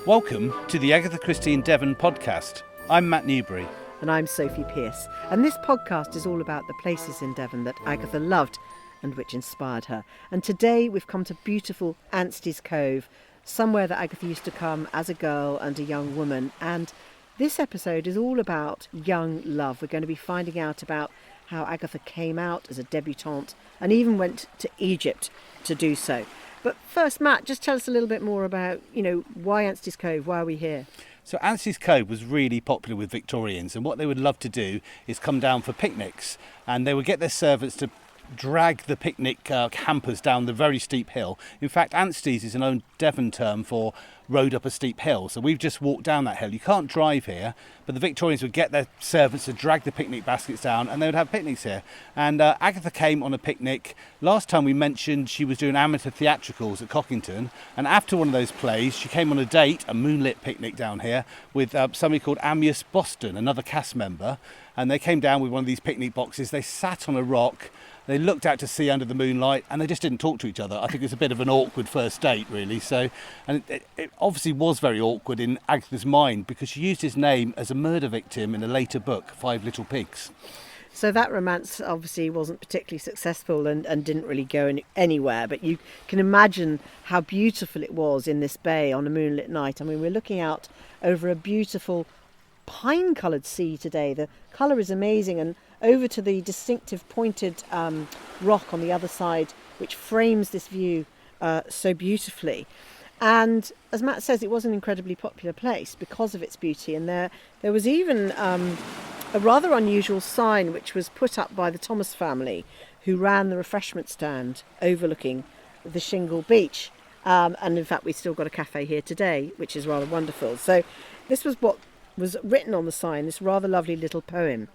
Welcome to the Agatha Christie in Devon podcast. I'm Matt Newbury. And I'm Sophie Pearce. And this podcast is all about the places in Devon that Agatha loved and which inspired her. And today we've come to beautiful Anstey's Cove, somewhere that Agatha used to come as a girl and a young woman. And this episode is all about young love. We're going to be finding out about how Agatha came out as a debutante and even went to Egypt to do so. But first, Matt, just tell us a little bit more about, why Anstey's Cove? Why are we here? So Anstey's Cove was really popular with Victorians, and what they would love to do is come down for picnics, and they would get their servants to drag the picnic hampers down the very steep hill. In fact, Anstey's is an old Devon term for rode up a steep hill, so we've just walked down that hill. You can't drive here, but the Victorians would get their servants to drag the picnic baskets down, and they would have picnics here. And Agatha came on a picnic. Last time we mentioned she was doing amateur theatricals at Cockington, and after one of those plays she came on a date, a moonlit picnic down here, with somebody called Amyas Boston, another cast member, and they came down with one of these picnic boxes. They sat on a rock. They looked out to sea under the moonlight, and they just didn't talk to each other. I think it's a bit of an awkward first date, really. So, and it obviously was very awkward in Agatha's mind, because she used his name as a murder victim in a later book, Five Little Pigs. So that romance obviously wasn't particularly successful and didn't really go anywhere. But you can imagine how beautiful it was in this bay on a moonlit night. I mean, we're looking out over a beautiful pine-coloured sea today. The colour is amazing, and over to the distinctive pointed rock on the other side, which frames this view so beautifully. And as Matt says, it was an incredibly popular place because of its beauty, and there was even a rather unusual sign which was put up by the Thomas family, who ran the refreshment stand overlooking the Shingle Beach. And in fact, we've still got a cafe here today, which is rather wonderful. So this was what was written on the sign, this rather lovely little poem.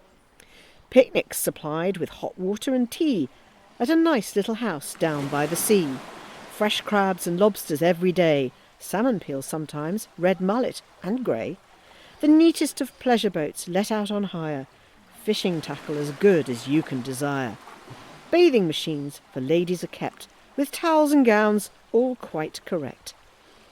Picnics supplied with hot water and tea at a nice little house down by the sea. Fresh crabs and lobsters every day, salmon peel sometimes, red mullet and grey. The neatest of pleasure boats let out on hire, fishing tackle as good as you can desire. Bathing machines for ladies are kept, with towels and gowns all quite correct.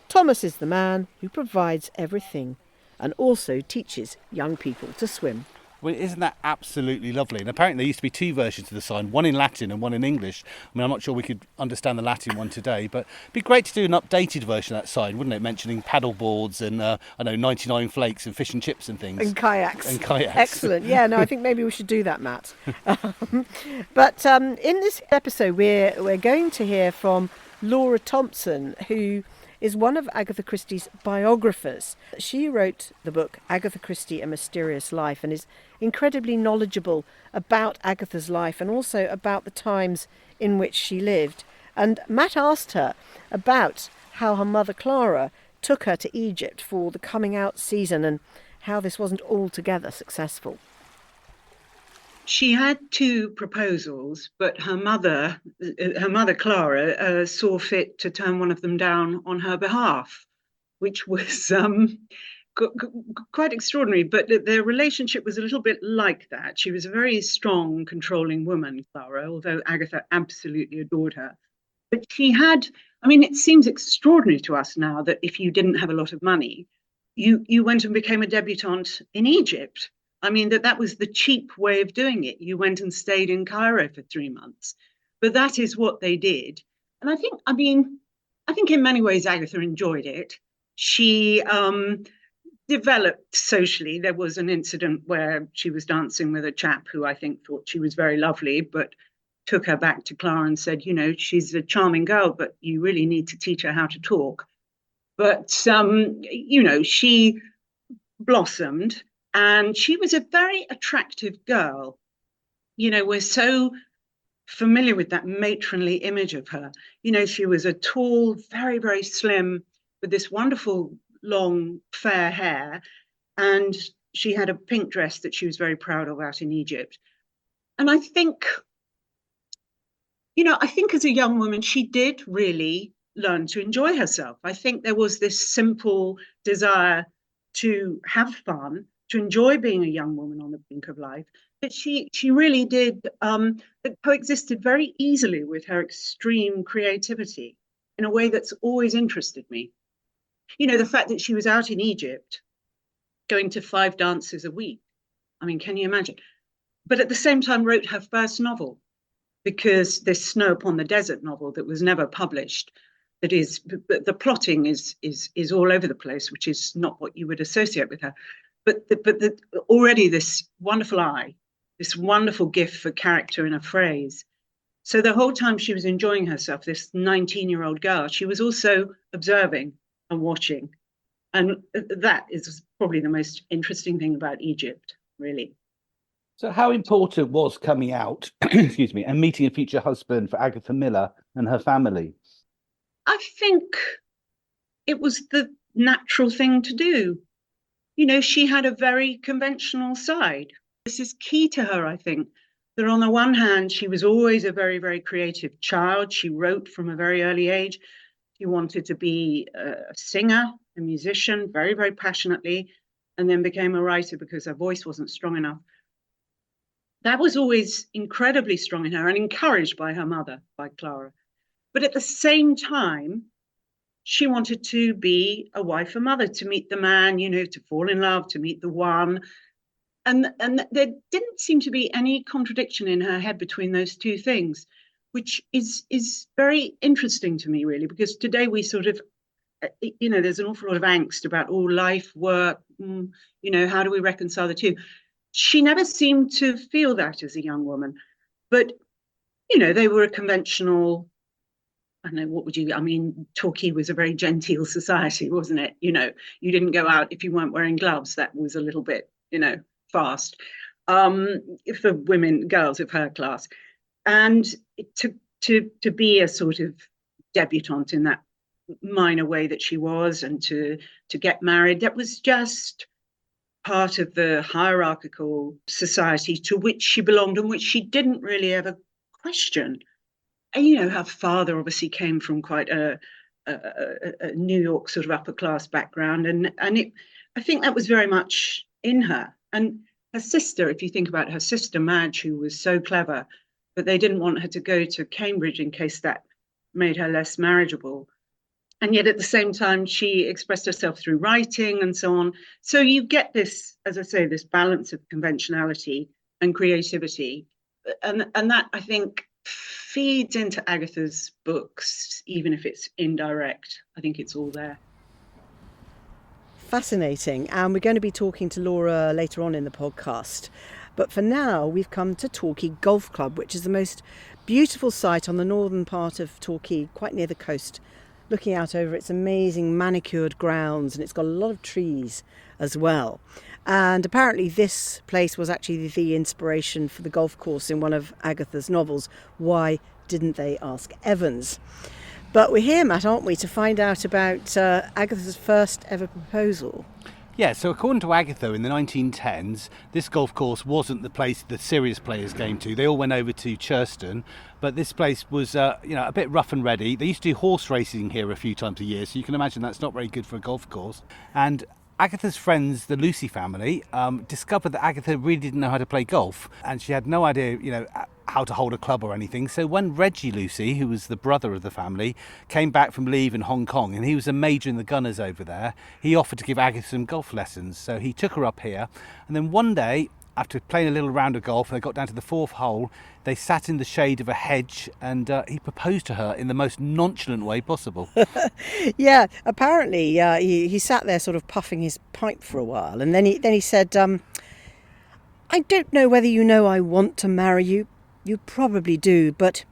Thomas is the man who provides everything, and also teaches young people to swim. Well, isn't that absolutely lovely? And apparently there used to be two versions of the sign, one in Latin and one in English. I mean, I'm not sure we could understand the Latin one today, but it'd be great to do an updated version of that sign, wouldn't it? Mentioning paddle boards and, 99 flakes and fish and chips and things. And kayaks. Kayaks. Excellent. Yeah, no, I think maybe we should do that, Matt. But in this episode, we're going to hear from Laura Thompson, who is one of Agatha Christie's biographers. She wrote the book Agatha Christie, A Mysterious Life, and is incredibly knowledgeable about Agatha's life and also about the times in which she lived. And Matt asked her about how her mother Clara took her to Egypt for the coming out season and how this wasn't altogether successful. She had two proposals, but her mother Clara, saw fit to turn one of them down on her behalf, which was quite extraordinary. But their relationship was a little bit like that. She was a very strong, controlling woman, Clara, although Agatha absolutely adored her. But she had, it seems extraordinary to us now that if you didn't have a lot of money, you went and became a debutante in Egypt. That was the cheap way of doing it. You went and stayed in Cairo for 3 months. But that is what they did. And I think in many ways Agatha enjoyed it. She developed socially. There was an incident where she was dancing with a chap who I think thought she was very lovely, but took her back to Clara and said, she's a charming girl, but you really need to teach her how to talk. But, she blossomed. And she was a very attractive girl. We're so familiar with that matronly image of her. She was a tall, very, very slim, with this wonderful, long, fair hair. And she had a pink dress that she was very proud of out in Egypt. And I think as a young woman, she did really learn to enjoy herself. I think there was this simple desire to have fun, to enjoy being a young woman on the brink of life, that she really did, that coexisted very easily with her extreme creativity in a way that's always interested me. the fact that she was out in Egypt going to 5 dances a week. I mean, can you imagine? But at the same time wrote her first novel, because this Snow Upon the Desert novel that was never published, that is, the plotting is all over the place, which is not what you would associate with her. But already this wonderful eye, this wonderful gift for character in a phrase. So the whole time she was enjoying herself, this 19-year-old girl, she was also observing and watching. And that is probably the most interesting thing about Egypt, really. So how important was coming out, excuse me, and meeting a future husband for Agatha Miller and her family? I think it was the natural thing to do. She had a very conventional side. This is key to her, I think, that on the one hand, she was always a very, very creative child. She wrote from a very early age. She wanted to be a singer, a musician, very, very passionately, and then became a writer because her voice wasn't strong enough. That was always incredibly strong in her and encouraged by her mother, by Clara. But at the same time, she wanted to be a wife and mother, to meet the man, to fall in love, to meet the one. And there didn't seem to be any contradiction in her head between those two things, which is very interesting to me, really, because today we sort of, there's an awful lot of angst about life, work, how do we reconcile the two? She never seemed to feel that as a young woman. But, they were a conventional, I don't know, what would you, I mean, Torquay was a very genteel society, wasn't it? You didn't go out if you weren't wearing gloves. That was a little bit, fast. For women, girls of her class. And to be a sort of debutante in that minor way that she was, and to get married, that was just part of the hierarchical society to which she belonged and which she didn't really ever question. And her father obviously came from quite a New York sort of upper class background, and I think that was very much in her. And her sister, if you think about her sister Madge, who was so clever, but they didn't want her to go to Cambridge in case that made her less marriageable. And yet at the same time, she expressed herself through writing and so on. So you get this, as I say, this balance of conventionality and creativity. And that, I think, feeds into Agatha's books, even if it's indirect. I think it's all there. Fascinating. And we're going to be talking to Laura later on in the podcast. But for now, we've come to Torquay Golf Club, which is the most beautiful site on the northern part of Torquay, quite near the coast, looking out over its amazing manicured grounds, and it's got a lot of trees as well. And apparently this place was actually the inspiration for the golf course in one of Agatha's novels, Why Didn't They Ask Evans? But we're here, Matt, aren't we, to find out about Agatha's first ever proposal. Yeah, so according to Agatha, in the 1910s, this golf course wasn't the place the serious players came to. They all went over to Churston, but this place was, a bit rough and ready. They used to do horse racing here a few times a year, so you can imagine that's not very good for a golf course. And Agatha's friends, the Lucy family, discovered that Agatha really didn't know how to play golf, and she had no idea, how to hold a club or anything. So when Reggie Lucy, who was the brother of the family, came back from leave in Hong Kong, and he was a major in the Gunners over there, he offered to give Agatha some golf lessons. So he took her up here, and then one day, after playing a little round of golf, they got down to the fourth hole, they sat in the shade of a hedge, and he proposed to her in the most nonchalant way possible. Yeah, apparently he sat there sort of puffing his pipe for a while, and then he said, I don't know whether you know I want to marry you. You probably do, but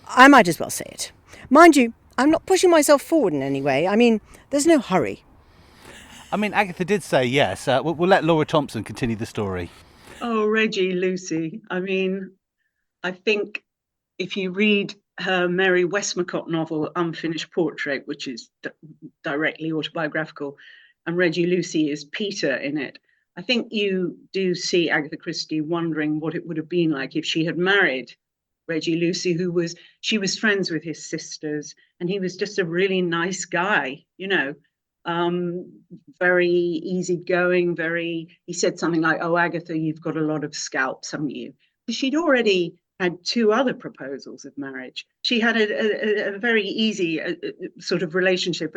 I might as well say it. Mind you, I'm not pushing myself forward in any way. I mean, there's no hurry. I mean, Agatha did say yes. We'll let Laura Thompson continue the story. Oh, Reggie Lucy. I mean, I think if you read her Mary Westmacott novel, Unfinished Portrait, which is directly autobiographical, and Reggie Lucy is Peter in it, I think you do see Agatha Christie wondering what it would have been like if she had married Reggie Lucy, she was friends with his sisters, and he was just a really nice guy, very easygoing, he said something like, oh, Agatha, you've got a lot of scalps, haven't you? Because she'd already had two other proposals of marriage. She had a very easy sort of relationship.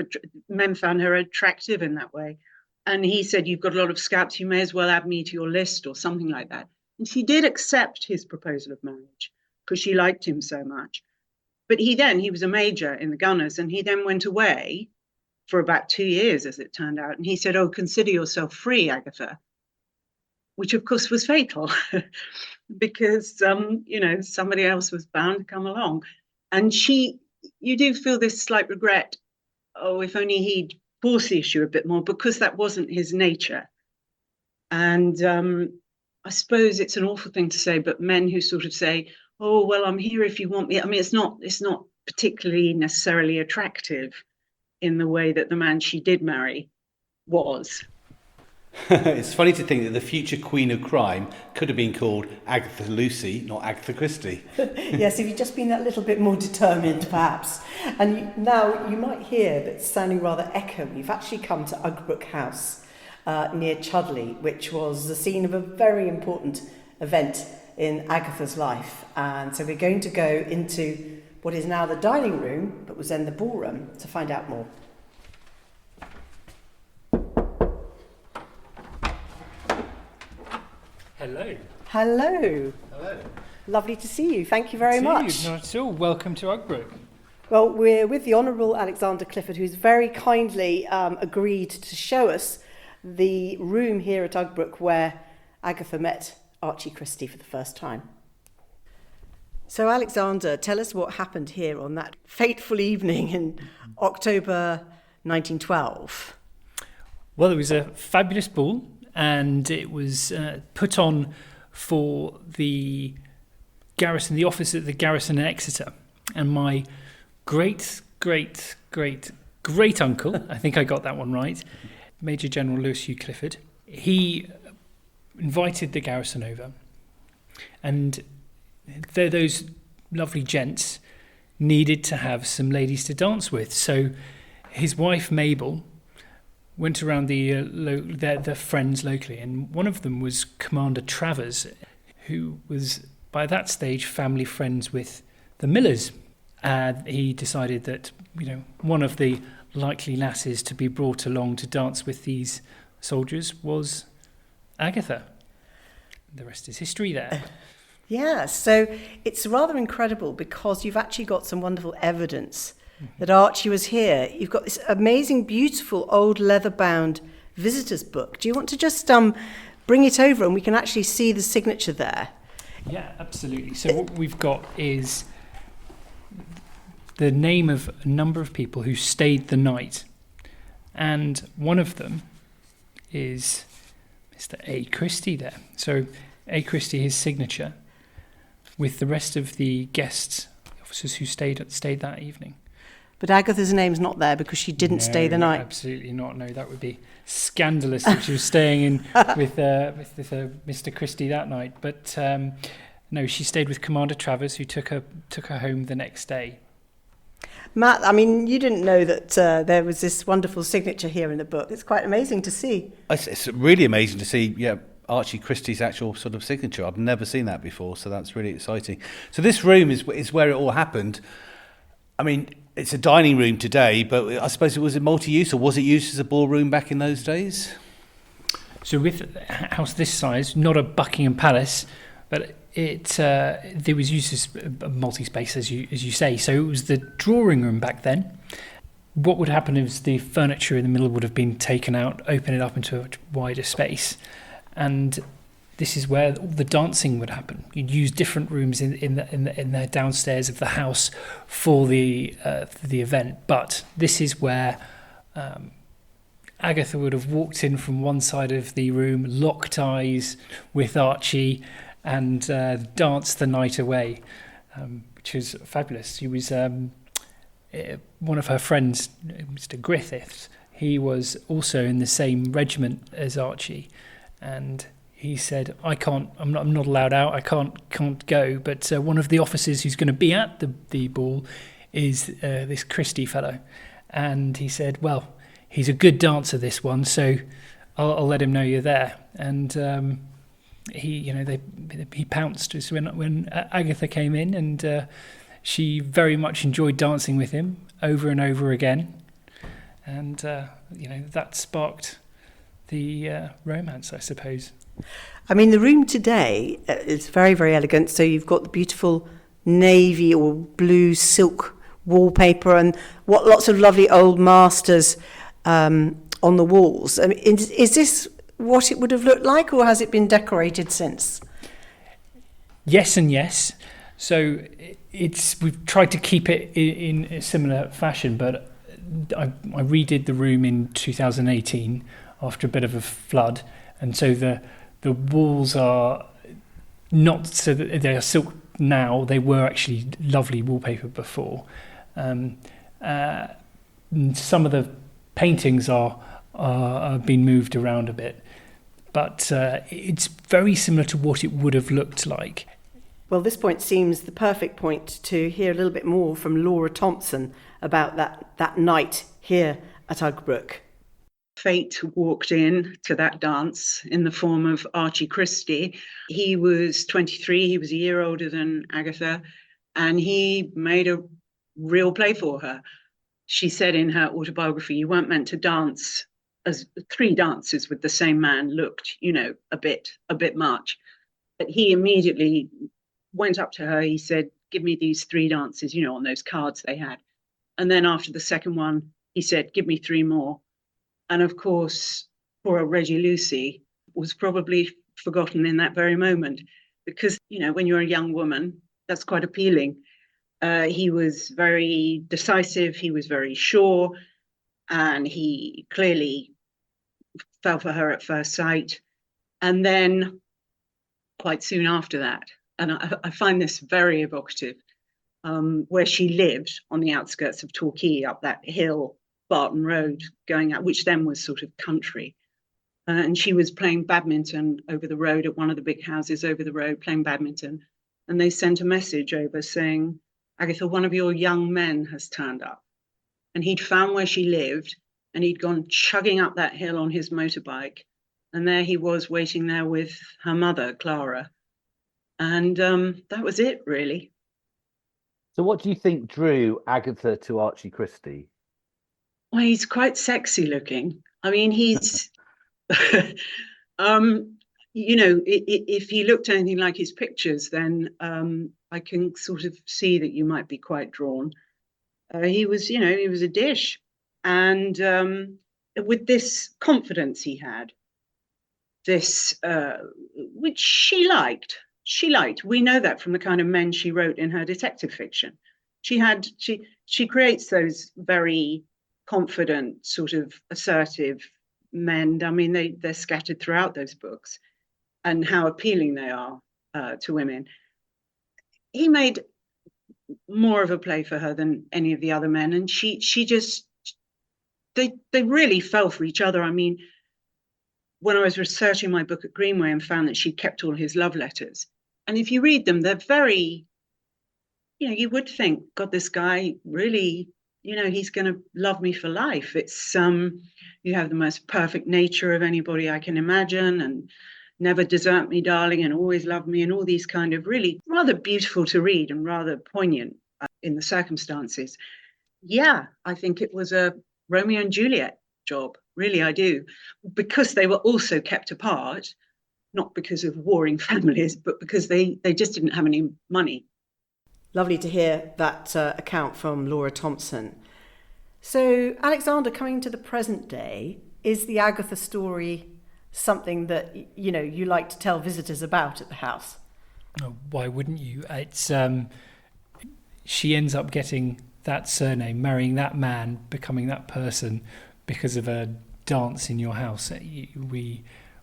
Men found her attractive in that way. And he said, you've got a lot of scalps, you may as well add me to your list or something like that. And she did accept his proposal of marriage because she liked him so much. But he was a major in the Gunners, and he then went away for about 2 years, as it turned out. And he said, oh, consider yourself free, Agatha, which of course was fatal because, somebody else was bound to come along. And you do feel this slight regret, oh, if only he'd force the issue a bit more, because that wasn't his nature. And I suppose it's an awful thing to say, but men who sort of say, oh, well, I'm here if you want me. I mean, it's not particularly necessarily attractive in the way that the man she did marry was. It's funny to think that the future queen of crime could have been called Agatha Lucy, not Agatha Christie. Yes, if you'd just been that little bit more determined, perhaps. And now you might hear that it's sounding rather echoey. We've actually come to Ugbrooke House near Chudley, which was the scene of a very important event in Agatha's life. And so we're going to go into what is now the dining room, but was then the ballroom, to find out more. Hello. Hello. Hello. Lovely to see you. Thank you very much. Not at all. Welcome to Ugbrooke. Well, we're with the Honourable Alexander Clifford, who's very kindly agreed to show us the room here at Ugbrooke where Agatha met Archie Christie for the first time. So, Alexander, tell us what happened here on that fateful evening in October 1912. Well, it was a fabulous ball, and it was put on for the garrison, the office at the garrison in Exeter. And my great uncle, I think I got that one right, Major General Lewis Hugh Clifford, he invited the garrison over, and those lovely gents needed to have some ladies to dance with. So his wife Mabel went around their friends locally, and one of them was Commander Travers, who was by that stage family friends with the Millers. He decided that one of the likely lasses to be brought along to dance with these soldiers was Agatha. The rest is history there. Yeah, so it's rather incredible because you've actually got some wonderful evidence that Archie was here. You've got this amazing, beautiful old leather-bound visitor's book. Do you want to just bring it over and we can actually see the signature there? Yeah, absolutely. So what we've got is the name of a number of people who stayed the night. And one of them is Mr. A. Christie there. So A. Christie, his signature, with the rest of the guests, officers who stayed that evening. But Agatha's name's not there because she didn't stay the night. Absolutely not. No, that would be scandalous if she was staying in with Mr. Christie that night. But no, she stayed with Commander Travers, who took her home the next day. Matt, I mean, you didn't know that there was this wonderful signature here in the book. It's quite amazing to see. It's really amazing to see, Archie Christie's actual sort of signature. I've never seen that before, so that's really exciting. So this room is where it all happened. I mean, it's a dining room today, but I suppose it was a multi-use, or was it used as a ballroom back in those days? So with a house this size, not a Buckingham Palace, but it was used as a multi-space, as you say. So it was the drawing room back then. What would happen is the furniture in the middle would have been taken out, open it up into a wider space, and this is where all the dancing would happen. You'd use different rooms in the downstairs of the house for the event, but this is where Agatha would have walked in from one side of the room, locked eyes with Archie, and danced the night away, which was fabulous. She was one of her friends, Mr. Griffiths. He was also in the same regiment as Archie, and he said, I'm not allowed out, I can't go, but one of the officers who's going to be at the ball is this Christie fellow. And he said, well, he's a good dancer, this one, so I'll let him know you're there. And he pounced just when Agatha came in, and she very much enjoyed dancing with him over and over again, and that sparked the romance, I suppose. I mean, the room today is very, very elegant. So you've got the beautiful navy or blue silk wallpaper and lots of lovely old masters on the walls. I mean, is this what it would have looked like, or has it been decorated since? Yes and yes. So we've tried to keep it in a similar fashion, but I redid the room in 2018 after a bit of a flood, and so the walls are not so that they are silk now. They were actually lovely wallpaper before. Some of the paintings are been moved around a bit, but it's very similar to what it would have looked like. Well, this point seems the perfect point to hear a little bit more from Laura Thompson about that night here at Ugbrooke. Fate walked in to that dance in the form of Archie Christie. He was 23, he was a year older than Agatha, and he made a real play for her. She said in her autobiography, you weren't meant to dance as 3 dances with the same man looked, a bit much. But he immediately went up to her, he said, give me these 3 dances, on those cards they had. And then after the second one, he said, give me 3 more. And of course, poor Reggie Lucy was probably forgotten in that very moment because, when you're a young woman, that's quite appealing. He was very decisive, he was very sure, and he clearly fell for her at first sight. And then quite soon after that, and I find this very evocative, where she lived on the outskirts of Torquay up that hill, Barton Road, going out, which then was sort of country. And she was playing badminton over the road at one of the big houses over the road, playing badminton. And they sent a message over saying, Agatha, one of your young men has turned up. And he'd found where she lived and he'd gone chugging up that hill on his motorbike. And there he was waiting there with her mother, Clara. And that was it, really. So what do you think drew Agatha to Archie Christie? Well, he's quite sexy looking. I mean, he's, if he looked anything like his pictures, then I can sort of see that you might be quite drawn. He was a dish. And with this confidence he had, this, which she liked. We know that from the kind of men she wrote in her detective fiction. She creates those very confident, sort of assertive men. I mean, they're scattered throughout those books, and how appealing they are to women. He made more of a play for her than any of the other men, and they really fell for each other. I mean, when I was researching my book at Greenway and found that she kept all his love letters, and if you read them, they're very, you would think, God, this guy really, he's going to love me for life. It's you have the most perfect nature of anybody I can imagine, and never desert me, darling, and always love me, and all these kind of really rather beautiful to read and rather poignant in the circumstances. Yeah, I think it was a Romeo and Juliet job. Really, I do. Because they were also kept apart, not because of warring families, but because they just didn't have any money. Lovely to hear that account from Laura Thompson. So, Alexander, coming to the present day, is the Agatha story something that, you like to tell visitors about at the house? Oh, why wouldn't you? It's she ends up getting that surname, marrying that man, becoming that person because of a dance in your house.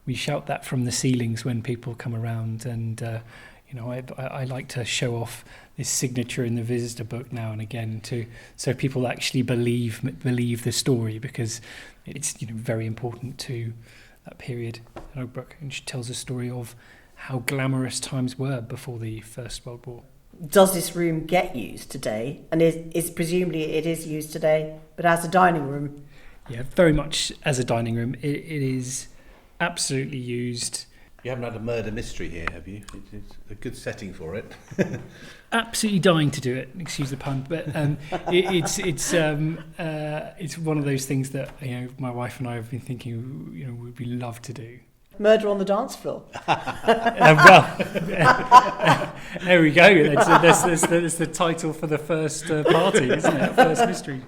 We shout that from the ceilings when people come around, and I like to show off this signature in the visitor book now and again so people actually believe the story, because it's very important to that period at Ugbrooke, and she tells a story of how glamorous times were before the First World War. Does this room get used today? And is presumably it is used today, but as a dining room? Yeah, very much as a dining room. It is absolutely used. You haven't had a murder mystery here, have you? It's a good setting for it. Absolutely dying to do it. Excuse the pun, but it's one of those things that my wife and I have been thinking we'd love to do. Murder on the dance floor. There we go. That's the title for the first party, isn't it? First mystery.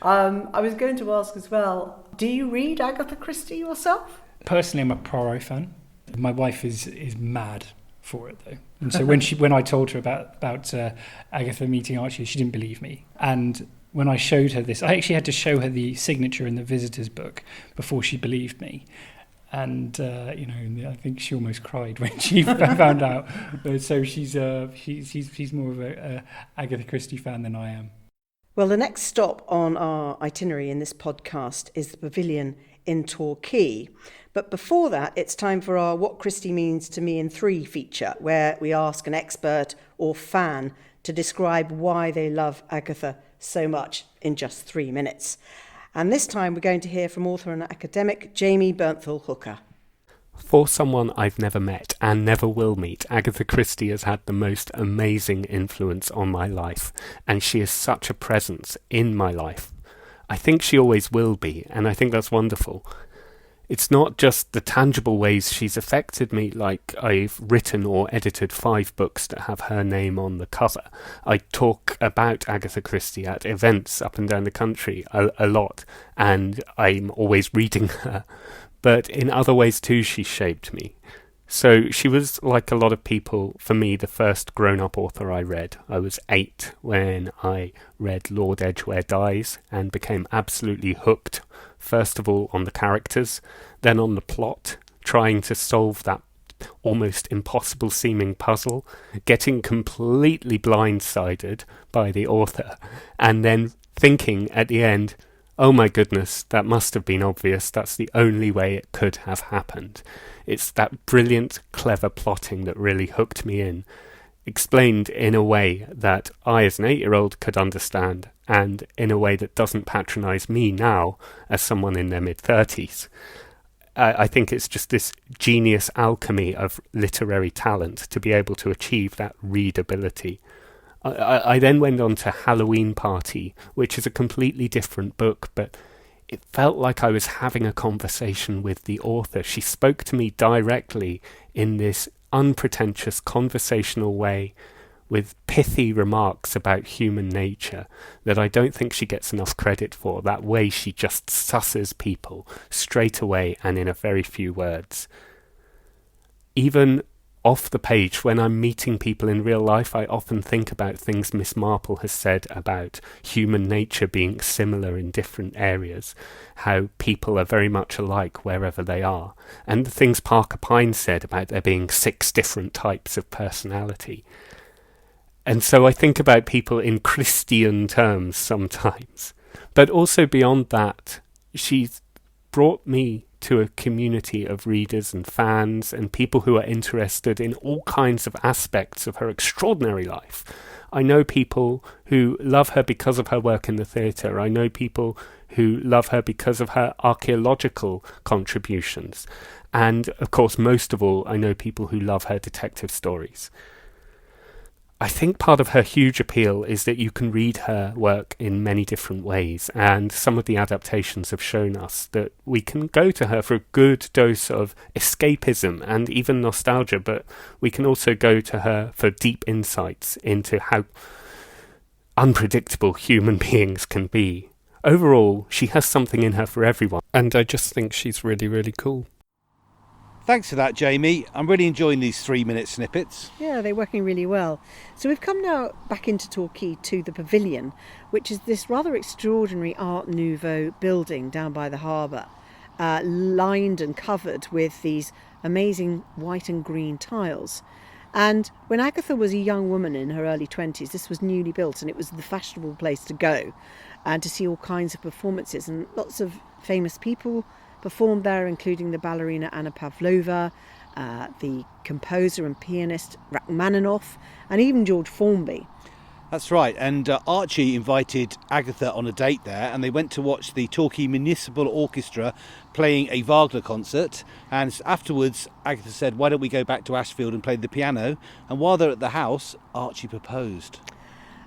I was going to ask as well, do you read Agatha Christie yourself? Personally, I'm a Poirot fan. My wife is mad for it though, and so when I told her about Agatha meeting Archie, she didn't believe me. And when I showed her this, I actually had to show her the signature in the visitors book before she believed me. And I think she almost cried when she found out. So she's more of a Agatha Christie fan than I am. Well, the next stop on our itinerary in this podcast is the Pavilion in Torquay. But before that, it's time for our What Christie Means to Me in 3 feature, where we ask an expert or fan to describe why they love Agatha so much in just 3 minutes. And this time we're going to hear from author and academic Jamie Bernthal-Hooker. For someone I've never met and never will meet, Agatha Christie has had the most amazing influence on my life, and she is such a presence in my life. I think she always will be, and I think that's wonderful. It's not just the tangible ways she's affected me, like I've written or edited 5 books that have her name on the cover. I talk about Agatha Christie at events up and down the country a lot, and I'm always reading her. But in other ways too, she shaped me. So she was, like a lot of people, for me, the first grown-up author I read. I was 8 when I read Lord Edgware Dies and became absolutely hooked, first of all on the characters, then on the plot, trying to solve that almost impossible seeming puzzle, getting completely blindsided by the author, and then thinking at the end, oh my goodness, that must have been obvious, that's the only way it could have happened. It's that brilliant, clever plotting that really hooked me in, explained in a way that I as an 8-year-old could understand, and in a way that doesn't patronise me now as someone in their mid-30s. I think it's just this genius alchemy of literary talent to be able to achieve that readability. I then went on to Halloween Party, which is a completely different book, but it felt like I was having a conversation with the author. She spoke to me directly in this unpretentious conversational way with pithy remarks about human nature that I don't think she gets enough credit for, that way she just susses people straight away and in a very few words. Even off the page, when I'm meeting people in real life, I often think about things Miss Marple has said about human nature being similar in different areas, how people are very much alike wherever they are, and the things Parker Pine said about there being 6 different types of personality. And so I think about people in Christian terms sometimes. But also beyond that, she's brought me to a community of readers and fans and people who are interested in all kinds of aspects of her extraordinary life. I know people who love her because of her work in the theatre. I know people who love her because of her archaeological contributions. And, of course, most of all, I know people who love her detective stories. I think part of her huge appeal is that you can read her work in many different ways, and some of the adaptations have shown us that we can go to her for a good dose of escapism and even nostalgia, but we can also go to her for deep insights into how unpredictable human beings can be. Overall, she has something in her for everyone, and I just think she's really, really cool. Thanks for that, Jamie. I'm really enjoying these 3-minute snippets. Yeah, they're working really well. So we've come now back into Torquay to the Pavilion, which is this rather extraordinary Art Nouveau building down by the harbour, lined and covered with these amazing white and green tiles. And when Agatha was a young woman in her early 20s, this was newly built and it was the fashionable place to go and to see all kinds of performances, and lots of famous people performed there, including the ballerina Anna Pavlova, the composer and pianist Rachmaninoff, and even George Formby. That's right, and Archie invited Agatha on a date there, and they went to watch the Torquay Municipal Orchestra playing a Wagner concert. And afterwards, Agatha said, "Why don't we go back to Ashfield and play the piano?" And while they're at the house, Archie proposed.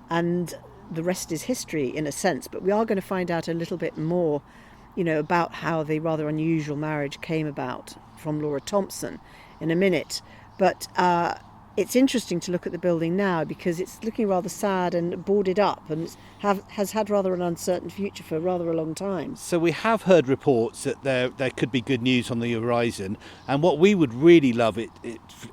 And the rest is history in a sense, but we are going to find out a little bit more, about how the rather unusual marriage came about from Laura Thompson in a minute. But it's interesting to look at the building now because it's looking rather sad and boarded up and has had rather an uncertain future for rather a long time. So we have heard reports that there could be good news on the horizon, and what we would really love it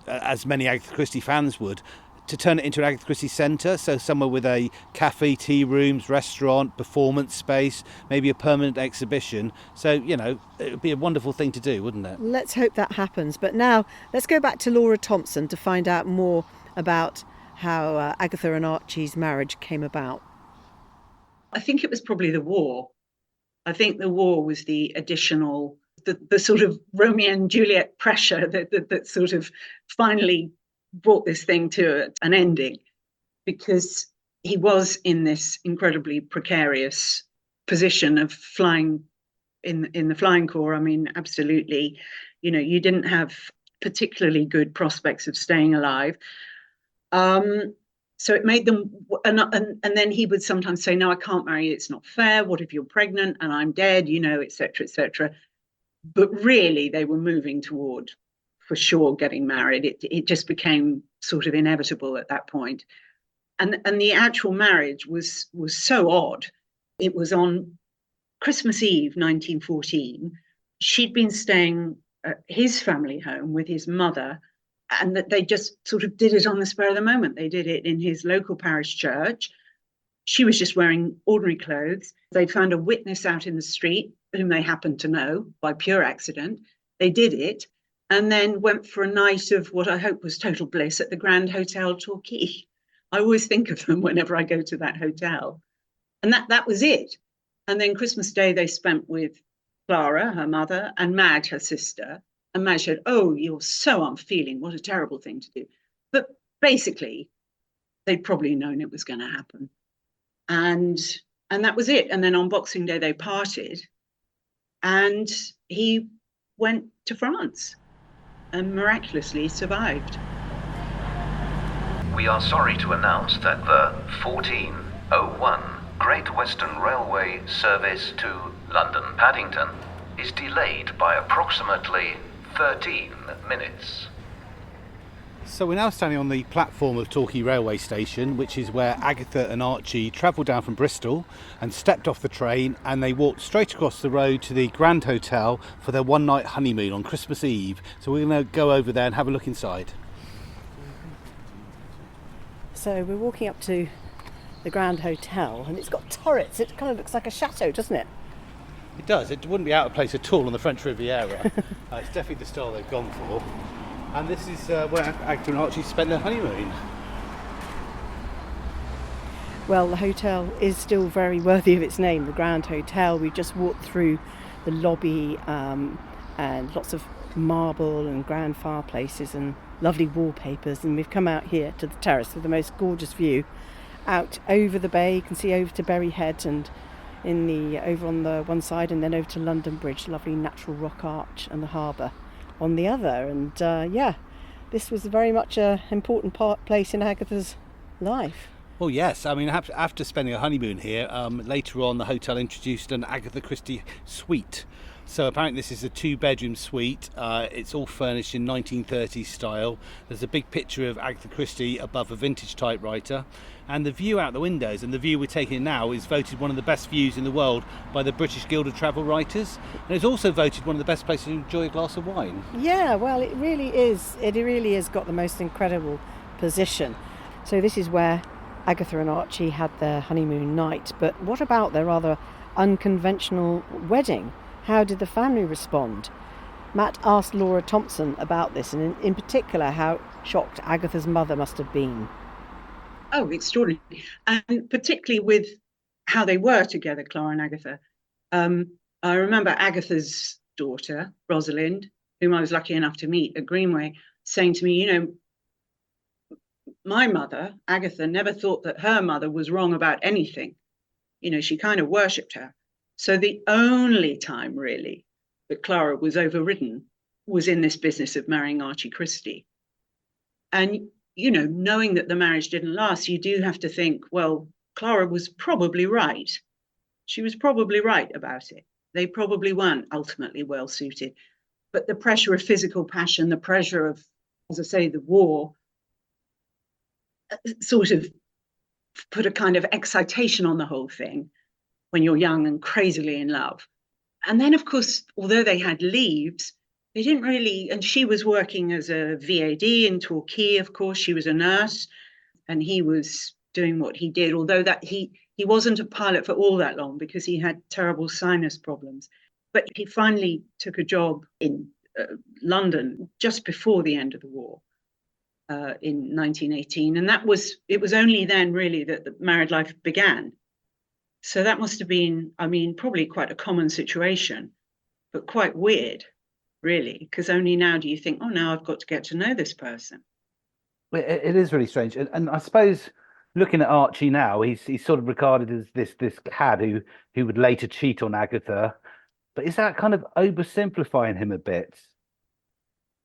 as many Agatha Christie fans would, to turn it into an Agatha Christie centre, so somewhere with a cafe, tea rooms, restaurant, performance space, maybe a permanent exhibition. So, it would be a wonderful thing to do, wouldn't it? Let's hope that happens. But now let's go back to Laura Thompson to find out more about how Agatha and Archie's marriage came about. I think it was probably the war. I think the war was the additional, the sort of Romeo and Juliet pressure that sort of finally brought this thing to an ending, because he was in this incredibly precarious position of flying in the flying corps. I mean, absolutely, you didn't have particularly good prospects of staying alive. So it made them, and then he would sometimes say, "No, I can't marry you. It's not fair. What if you're pregnant and I'm dead? Etc., etc." But really, they were moving toward, for sure, getting married. It just became sort of inevitable at that point. And the actual marriage was so odd. It was on Christmas Eve, 1914. She'd been staying at his family home with his mother, and that they just sort of did it on the spur of the moment. They did it in his local parish church. She was just wearing ordinary clothes. They found a witness out in the street whom they happened to know by pure accident. They did it, and then went for a night of what I hope was total bliss at the Grand Hotel Torquay. I always think of them whenever I go to that hotel. And that was it. And then Christmas Day they spent with Clara, her mother, and Madge, her sister. And Madge said, "Oh, you're so unfeeling. What a terrible thing to do." But basically, they'd probably known it was going to happen. And that was it. And then on Boxing Day, they parted. And he went to France and miraculously survived. We are sorry to announce that the 1401 Great Western Railway service to London Paddington is delayed by approximately 13 minutes. So we're now standing on the platform of Torquay railway station, which is where Agatha and Archie travelled down from Bristol and stepped off the train, and they walked straight across the road to the Grand Hotel for their one-night honeymoon on Christmas Eve. So we're going to go over there and have a look inside. So we're walking up to the Grand Hotel, and it's got turrets. It kind of looks like a chateau, doesn't it? It does. It wouldn't be out of place at all on the French Riviera. It's definitely the style they've gone for. And this is where Agatha and Archie spent their honeymoon. Well, the hotel is still very worthy of its name, the Grand Hotel. We just walked through the lobby and lots of marble and grand fireplaces and lovely wallpapers, and we've come out here to the terrace with the most gorgeous view out over the bay. You can see over to Berry Head and over on the one side, and then over to London Bridge, lovely natural rock arch, and the harbour on the other. And this was very much an important place in Agatha's life. Well, yes. I mean, after spending a honeymoon here, later on the hotel introduced an Agatha Christie suite. So apparently this is a 2-bedroom suite. It's all furnished in 1930s style. There's a big picture of Agatha Christie above a vintage typewriter. And the view out the windows, and the view we're taking now, is voted one of the best views in the world by the British Guild of Travel Writers. And it's also voted one of the best places to enjoy a glass of wine. Yeah, well, it really is. It really has got the most incredible position. So this is where Agatha and Archie had their honeymoon night. But what about their rather unconventional wedding? How did the family respond? Matt asked Laura Thompson about this, and in particular how shocked Agatha's mother must have been. Oh, extraordinary. And particularly with how they were together, Clara and Agatha. I remember Agatha's daughter, Rosalind, whom I was lucky enough to meet at Greenway, saying to me, my mother, Agatha, never thought that her mother was wrong about anything. She kind of worshipped her. So the only time really that Clara was overridden was in this business of marrying Archie Christie. And, knowing that the marriage didn't last, you do have to think, well, Clara was probably right. She was probably right about it. They probably weren't ultimately well suited. But the pressure of physical passion, the pressure of, as I say, the war, sort of put a kind of excitation on the whole thing when you're young and crazily in love. And then, of course, although they had leaves, they didn't really, and she was working as a VAD in Torquay, of course, she was a nurse, and he was doing what he did, although that he wasn't a pilot for all that long because he had terrible sinus problems. But he finally took a job in London just before the end of the war in 1918. And it was only then really that the married life began. So that must have been, probably quite a common situation, but quite weird, really, because only now do you think, oh, now I've got to get to know this person. It is really strange. And I suppose looking at Archie now, he's sort of regarded as this cad who would later cheat on Agatha. But is that kind of oversimplifying him a bit?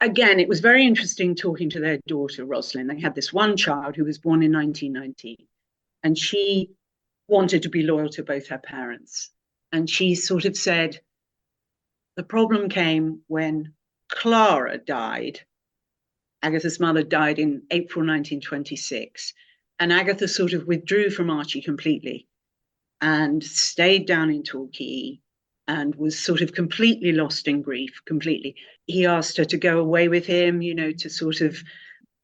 Again, it was very interesting talking to their daughter, Rosalind. They had this one child who was born in 1919, and she wanted to be loyal to both her parents. And she sort of said, the problem came when Clara died. Agatha's mother died in April 1926. And Agatha sort of withdrew from Archie completely and stayed down in Torquay and was sort of completely lost in grief, completely. He asked her to go away with him, to sort of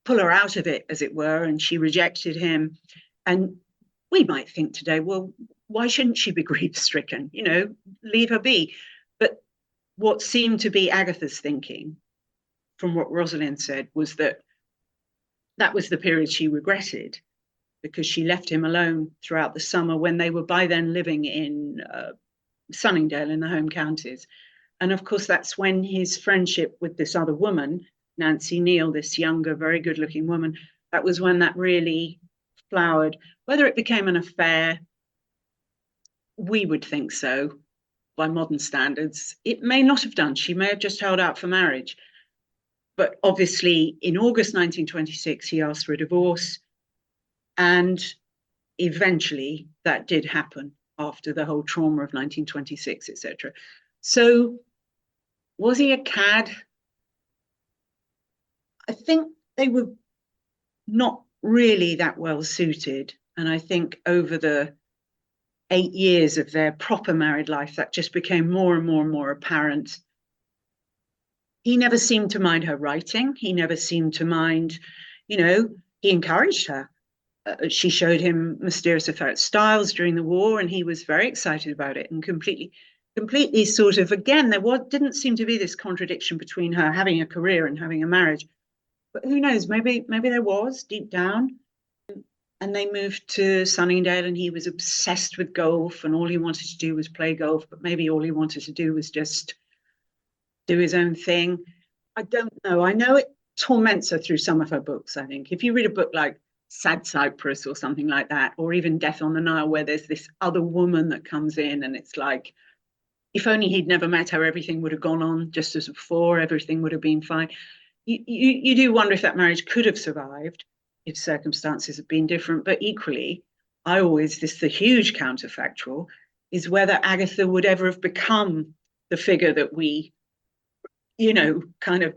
pull her out of it, as it were, and she rejected him. And we might think today, well, why shouldn't she be grief-stricken? Leave her be. But what seemed to be Agatha's thinking, from what Rosalind said, was that was the period she regretted, because she left him alone throughout the summer when they were by then living in Sunningdale in the home counties. And of course, that's when his friendship with this other woman, Nancy Neal, this younger, very good looking woman, that was when that really flowered. Whether it became an affair, we would think so by modern standards. It may not have done. She may have just held out for marriage. But obviously, in August 1926, he asked for a divorce. And eventually that did happen after the whole trauma of 1926, etc. So was he a cad? I think they were not really that well suited. And I think over the 8 years of their proper married life, that just became more and more and more apparent. He never seemed to mind her writing. He never seemed to mind, he encouraged her. She showed him Mysterious Affair at Styles during the war, and he was very excited about it and completely sort of, again, didn't seem to be this contradiction between her having a career and having a marriage. But who knows, maybe there was deep down. And they moved to Sunningdale, and he was obsessed with golf, and all he wanted to do was play golf, but maybe all he wanted to do was just do his own thing. I don't know. I know it torments her through some of her books, I think. If you read a book like Sad Cypress or something like that, or even Death on the Nile, where there's this other woman that comes in, and it's like, if only he'd never met her, everything would have gone on just as before, everything would have been fine. You do wonder if that marriage could have survived if circumstances had been different. But equally, the huge counterfactual is whether Agatha would ever have become the figure that we, kind of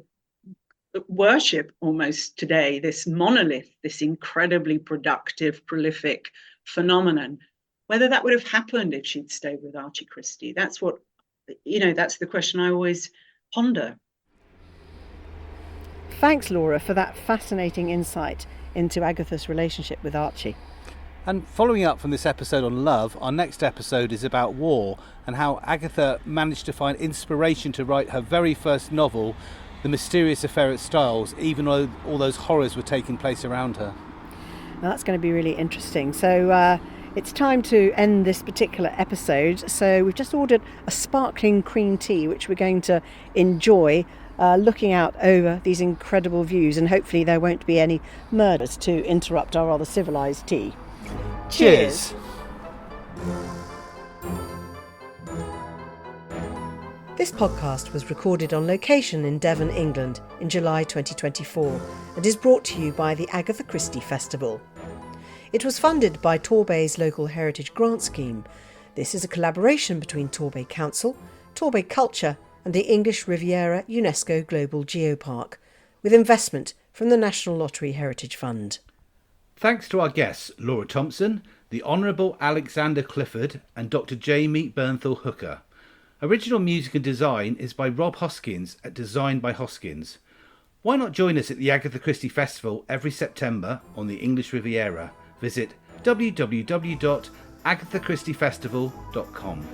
worship almost today, this monolith, this incredibly productive, prolific phenomenon, whether that would have happened if she'd stayed with Archie Christie. That's what, that's the question I always ponder. Thanks, Laura, for that fascinating insight into Agatha's relationship with Archie. And following up from this episode on love, our next episode is about war and how Agatha managed to find inspiration to write her very first novel, The Mysterious Affair at Styles, even though all those horrors were taking place around her. Now, that's going to be really interesting. So It's time to end this particular episode, so we've just ordered a sparkling cream tea, which we're going to enjoy looking out over these incredible views, and hopefully there won't be any murders to interrupt our rather civilised tea. Cheers! This podcast was recorded on location in Devon, England in July 2024 and is brought to you by the Agatha Christie Festival. It was funded by Torbay's Local Heritage Grant Scheme. This is a collaboration between Torbay Council, Torbay Culture and the English Riviera UNESCO Global Geopark, with investment from the National Lottery Heritage Fund. Thanks to our guests Laura Thompson, the Honourable Alexander Clifford and Dr. Jamie Bernthal-Hooker. Original music and design is by Rob Hoskins at Design by Hoskins. Why not join us at the Agatha Christie Festival every September on the English Riviera? Visit www.agathachristiefestival.com.